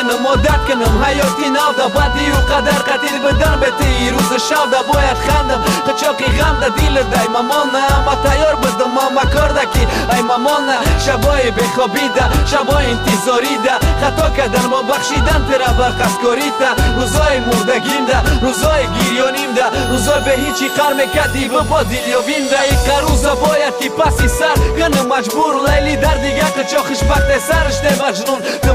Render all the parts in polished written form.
کنم مدت کنم حیاتی ناوده بدی و قدر قتیل بدن بتی روز شاوده باید خندم قچاقی غم ده دیل ده ای مامانه اما تیار بدم اما کار ده کی ای مامانه شبای بخوابیده شبای انتظاری ده خطا کردن ما بخشیدن ترا برقصکاری ده روزای مردگیم ده روزای گیریانیم ده روزای به هیچی خر مکدی و با دیلیویم ده ای قروزا باید کی پسی سر کنم مجبور لیلی در دیگه قچاقش بخت سرش ده مجنون تو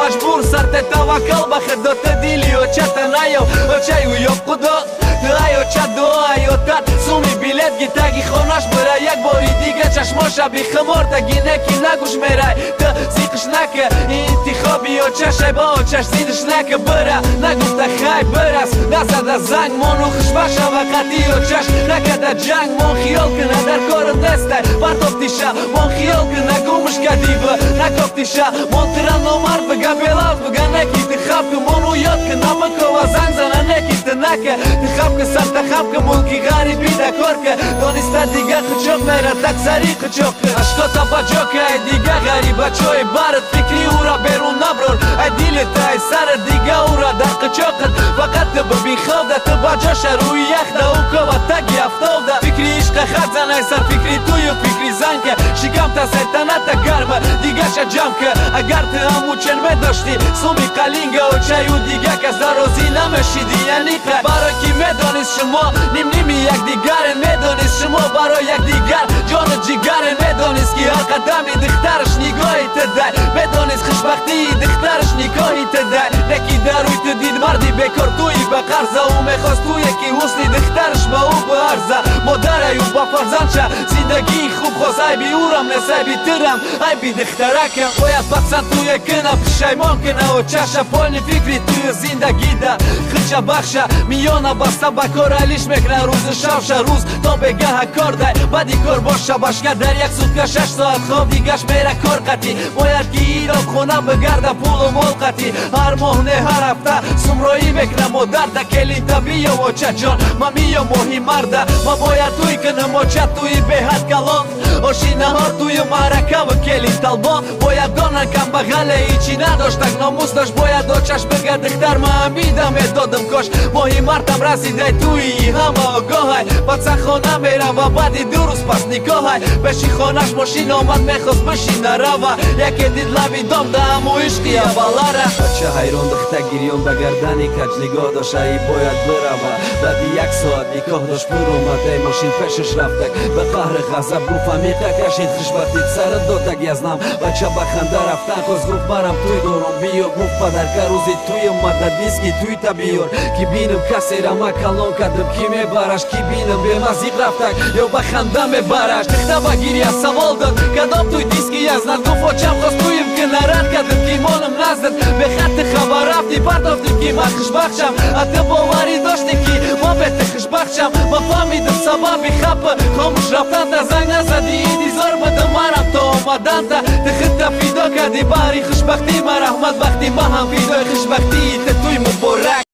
مجبور سر ته توکل به خدات دیلی و چت نیو و چای و یا خدا ایو چت دعایو تات سومی بیلت گیتگی خوناش برای یک باری دیگه چشماشا بی خمار تگی نکی نگوش میرای تا زیقش نکه انتخابی و چشای با چش زیدش نکه بره نگفت خیلی برس نزد زنگ منو خشباشا و قطی و چش نکده جنگ من خیال کنه در کار دسته پرتافتیشه من خیال کنه گومش کدی به نکافتیشه من ترن نمر بگه بیلاف بگه نکی تخاب که منو یاد کنه بکو و زنگ زنه نکی تنکه تخاب که سر تخاب که ملکی غریبی دکار که دانسته دیگه قچاق میره تک سری قچاق که اشکا تا بجا که ای دیگه غریبه چوی برد فکری او را بیرون نبرار ای دیل تا ای سر دیگه او را در قچاقت فقط ببین خوده تو بجاش روی یخده او که و تگی افتاده فکری عشق خد زنه سر فکری توی و فکری زن که شکم تا سیتنت گرمه دیگه شا جمع که اگر تو همو چنمه داشتی سومی قلینگه و چای و دیگه که زرازی نمشیدی یعنی که برای کی میدانست شما نیم نیمی یک دیگر میدانست شما برای یک دیگر جان و جیگر میدانست که هر قدمی دخترش نگاهی تده میدانست خوشبختی دخترش نگاهی تده نکی دروی تو دید مردی بکار توی به قرضه او میخواست توی که حسنی دخترش با او به عرضه مادر ایو با فرزندشه زندگی خوب خواست ای بی اورم نس ای بی ترم ای بی دخترکم باید بخصد توی کنه پشیمان کنه و چشه پایین فکری توی زندگی ده خلچه بخشه میانه بسته بکار علیش میکنه روز شوشه روز تا بگه کار ده بدی کار باشه باشکه در یک سوتکه 6 ساعت خواب دیگهش میره کار قطی باید که ایران خونه بگرده پول و مال قطی هر ماه نه هر هفته سمرایی میکنه مادر ده کلی طبیعه و چه جان ما میام ماهی مرده ما باید توی کنم و چه توی به حد کلان آشی نهار توی مرکه و کلی طلبان باید دانن کم بغله ایچی نداشتک ناموس داشت باید آچش بگه دختر ما امیدم دادم کاش ماهی مردم رسیده توی همه آگاه بچه خانه میره و بعدی 2 روز پس نکاه بشی خانهش ماشین آمد میخواست بشینه روه یکی دید لبی دام ده همو عشقی اولاره بچه حیران دخته گریان به گردنی کج نگاه داشت ای باید بروه بعدی 1 ساعت نکاه داشت بور اومده ماشین پیشش رفتک به قهر غضب گفت عمیقه کشید خوشبختیت سرت دادک یزنم بچه بخنده رفتن خواست گفت برم توی دارم بیا گفت پدر که روزی توی اومده دیسکی توی تا بیار کی بینم کسی را ما کلان کردم کی میبرش کی بینم به مزیق رفتک یا بخنده میبرش تخته بگیری از سوال داد کدام توی دیسکی یزنم گفت چم خواست تویم که نرد کردم کی مانم نزدت به خط خبر رفتی پردافتیم کی من خوشبخشم حتی باوری داشتی کی ما بهت خوشبخشم ما فهمیدم سببی خپه خاموش رفتن تا زنگ نزدی انتظار بدم منم تا آمدن تا تخت فیدا کردی باری خوشبختی من رحمت وقتی ما هم فیدای خوشبختی توی مبارک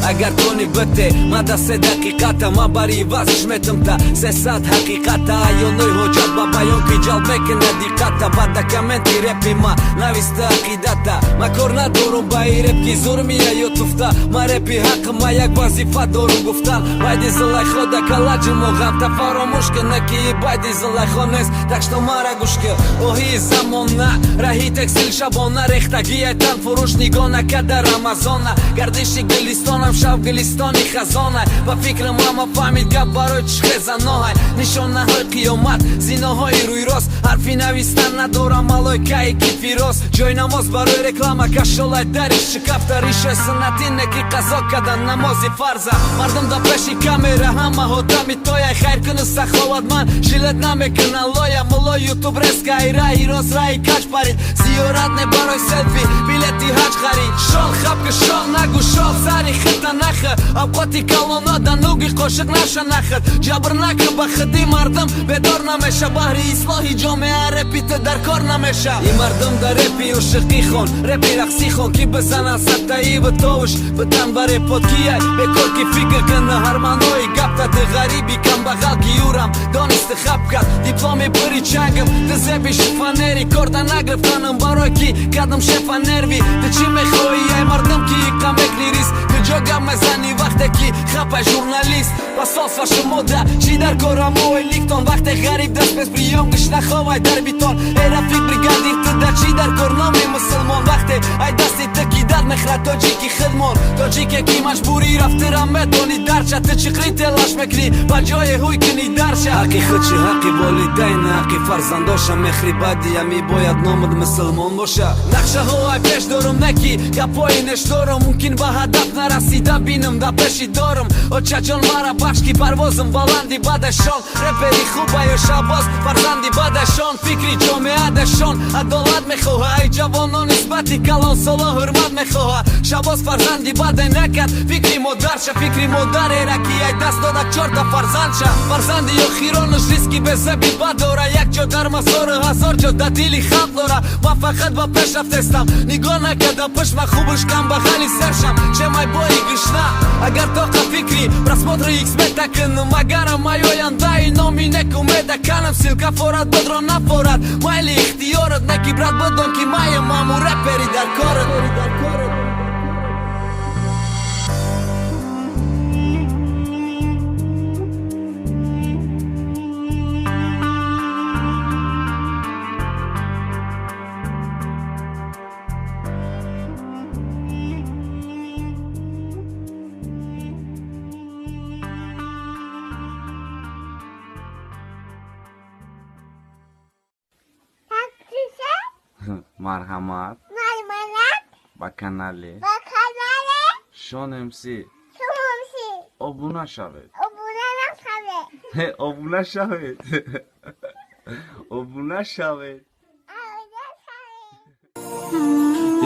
اگر کنی بته ما دا 3 دقیقتا ما باری واسش متم تا 3 ساعت حقیقتا یا نوی حجت با بیان که جلب میکنه دیقتا با دکمنتی رپی ما نویسته عقیدتا ما کار ندارم با ای رپ کی زور میه یا توفتا ما رپی حق ما یک وظیفه دارم گفتن باید زلای خودا کلاجم و غم تا فراموش کنه که باید زلای خونست تکشتا ما را گوش که اوهی زمان نه راهی تکسیل شبانه ریختگی تن فروش نگاه نکرده رمضانه گردشی گلیستانم شب گلیستانی خزانه با فکر ما فهمید گپ برای چه خزانه نشانه های قیامت زیناهای روی راست حرفی نویستن ندارم ملائکه کی فیروز جای نماز برای رکلامه کشالای درش شکفته ریشه سنتی نکی قضا کردن نمازی فرضه مردم دا پیشی کامera همه هدمی توی خیر کنه سخاوت من جیلت نمیکنه لایه ملا یوتیوب رسکه ای رای راست رای کچ پرید زیارت نه برای سلفی بیلتی حج خرید شال خب که شال نگو شال سری خطن نخه اوقاتی کلونا دنوگی قاشق نشه نخد جبر نکه بخدی مردم بدار نمیشه بحری اصلاحی جامعه رپیت در کار نمیشه این مردم در رپی و شقی خون رپی رقصی خون کی بزنن ستایی و توش بتن بره پودکیه بکر کی فکر کنه هرمانوی گپت غریبی کم بغل گیورم دانست خب کرد دیپلومی بری چنگم دزبی شفانری کردن نگرفتنم برای کی کدم شفانروی چی میخوایی ای مردم کی کمک نیریست کجا مزنی وقتی کی خپه ژورنالیست بساس و شموده چی در کارم و لیکتون وقتی غریب دست پس بریام گش نخوای در بیتون ای رفیق بریگادیر تده چی در کارنامه مسلمان وقتی ای دستی تکی در نخرد تاجیکی خدمون تاجیکی کی مجبوری رفته رمتونی درچه تچقری تلاش مکری با جای هوی کنی درچه حقی خودشی حقی والیدین حقی فرزنداشم مخری بدی امی باید نامد مسلمان باشه نقشه های پیش دارم نکی یا پایینش دارم ممکن به هدف نرسیده بینم دا پیشی دارم و چجان مرا بخش کی پروازم بلندی بدشان رپری خوبه یا شباز فرزندی بدشان فکری جامعه دشان عدالت میخواه ای جوانان نسبتی کلان سالا حرمت میخواه شباز فرزندی بده نکرد فکری مادر شه فکری مادر ایرکی ای دست داده چار تا فرزند شه فرزندی یا خیرانش ریسکی به زبی بداره یک جا در مسار هزار جا در دیلی خلق داره ما فقط با پیش رفتستم نگاه نکرده پشم خوبش کم بغلی سرشم چه مای بایی گشنه اگر طاقه فکری просмотра ایکس بتکنم اگرم مایوینده اینو می نکومده کنم سیلکا فورد بدران نفورد مایلی اختیارت نکی برد بدون که مای مامو رپری در کارت مرحمت با کانال شان امسی ابونه شوید ابونه شوید ابونه شوید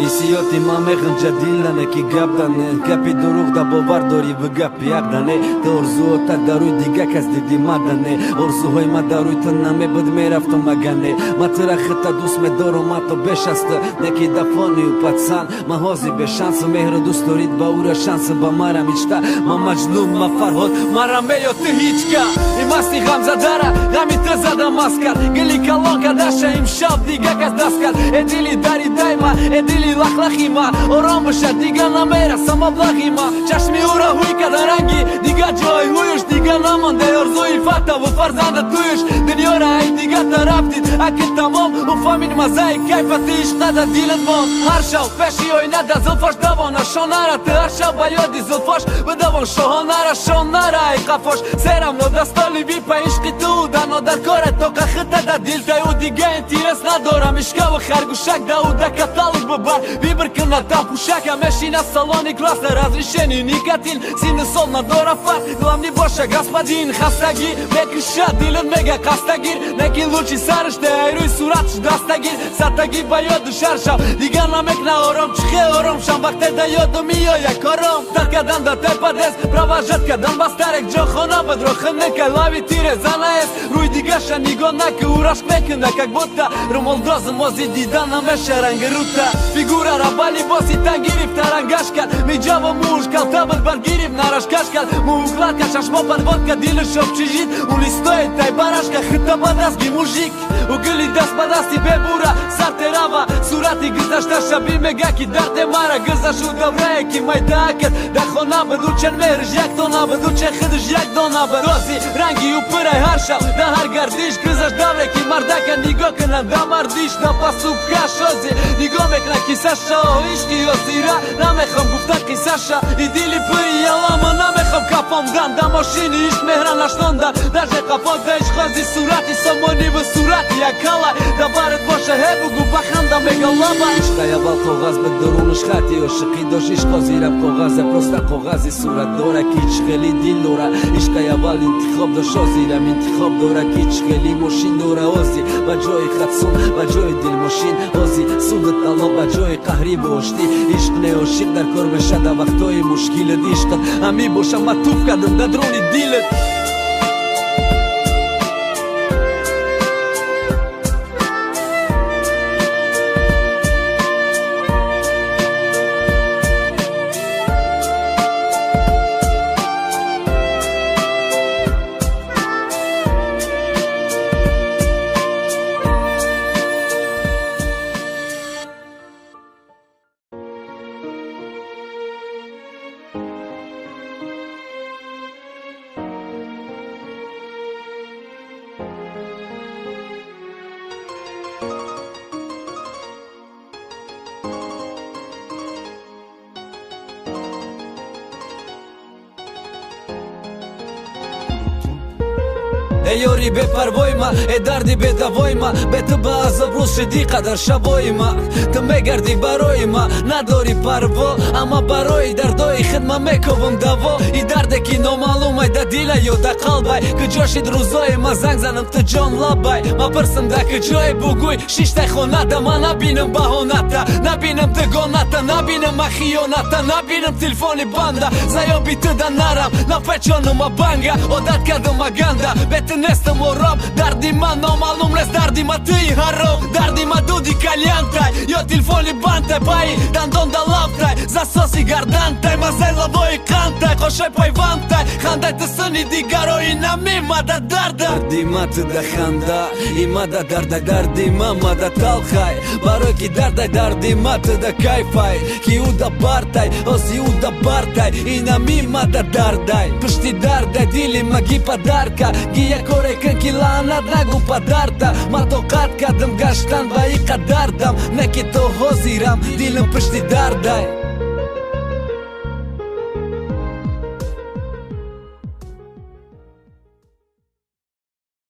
ایسیاتی ما میخن جدیلنه که گپ دنه گپی دروغ دا باور داری و گپ یک دنه ده ارزو تا داروی دیگه کس دیدی مدنه ارزوهای ما داروی تا نمی بد میرفتم مگنه ما ترختا دوست می دارم ما تو بشسته نکی دفانی و پتسان ما حاضی به شانس مهر دوست دارید با او را شانس با ما را میچتا ما مجنون ما فرهاد ما را میاد تو هیچکا این مستی غم زداره غمی تو زده ماسکر گلی کلان کدشه این شب دیگه کس دست کرد ادیلی داری دایما ادیلی لخلخی ما آرام بشه دیگه نمیرسم ابلغی ما چشمی او را هوی کده رنگی دیگه جای هویش دیگه نمانده ارزوی فتا و فرزند تویش دنیا را ای دیگه ترفتید اکی تمام و فامین مزای کیفتی عشق ده دیلت بان هر شب پیشی اوینه ده زلفاش دوانه شانه را تو هر شب بیادی زلفاش بدوان شاهانه را شانه را ای قفاش سرم نو دستالی بی پا عشقی تو دنو در کار تو که خطه ده دیل تایو دیگه انتیرس ندارم عشقه و خرگوشک ده او ده کتالوگ ببر выбор каната пушака мешина салони класс разрешение никотин сильный сол на дорофа главный боша господин хастаги мекуша дилен мега хастагир неки лучи сарыште айруй сурат дастагир сатаги байод шаршав дига намек на ором чихе ором шам вақте да ёдум миёя кором дар кадан да тепадес провожат кадан ба старек ҷохона бадрохим нека лави тире занаес руй дигаша нигоҳ наки урашк мекунда как будто румолдозм мози дидан намеша рангрута фигура ра ба либоси тан гирифт тарангаш кард миҷаво муш калтабл бар гирифт нарашкаш кард мугладка чашмо подводка дилушоб чижит у листои тай барашка хита ба дастги мужик у гули даст ба дасти бебура сартерава сурати гузашта шаби мега ки дарде мара гузашу даврае ки майдаакет да хона бадучен меҳриш як дона бадучен хидиш як дона барози ранги у пирай ҳар шаб да ҳар гардиш гузаш давре ки мардака нигоҳ кунад да мардиш да пасубка шози нигоҳ мекунад ки саша ишқи ёзира намехом гуфтан қиссаша и дили пири ялама намехом кафам дан да мошини ишқ меҳра наштондан даже қафон да ишқози сурати самони ва сурати якала да барет боша ҳебугу баханда мегалама ишқа аввал коғаз ба дуруниш хати ошиқӣ дош ишқо зира коғазе просто коғази сурат дора ки ичхели дил дора ишқа аввал интихоб дош озирам интихоб дора ки ичхели мошин дора ozi va gjoj khatsun va gjoj dil moshin ozi sudet allo va gjoj qahri boshti ishq ne o shik dar kor me shada vaktoj mushkilet ishqat ami bosha ma tufka dëm da droni dilet E jori be parvojma, e dardi be davojma Be të bazë plus që di kadar shavojma Të me gardi barojma, na dori parvo Ama baroj, dardoj, khedma me kovëm davo I darde kino malumaj, da dila jo da kalbaj Këgjoshit ruzoj, ma zangzanëm të gjon labaj Ma përsëm da këgjoj buguj, shishte khonata Ma na binëm bahonata, na binëm të gonata Na binëm ahionata, na binëm telefoni banda Za jo bitë da naram, na feqonë ma banga O dat ka dë maganda, betë nestë më rob Dardi ma no malum les dardi ma të i harrob Dardi ma du di kaljantaj Jo telefoni bantaj Pa i da ndon da lavtaj Za sosi gardantaj Ma zel lavoj kantaj Koshoj po i vantaj Khandaj të sëni di garoj na mi ma da darda Dardi ma të da khanda I ma da dardaj Dardi ma da talkhaj Baroj ki dardaj Dardi ma të da kajfaj Ki u da bartaj O si u da bartaj I na mi ma da dardaj Pështi dardaj Dili ma gi pa darka Gija kore kën kilanat nagu pa darta Ma to katka dëm gashtan va i ka dardam Ne kito hoziram Dilëm pështi dardaj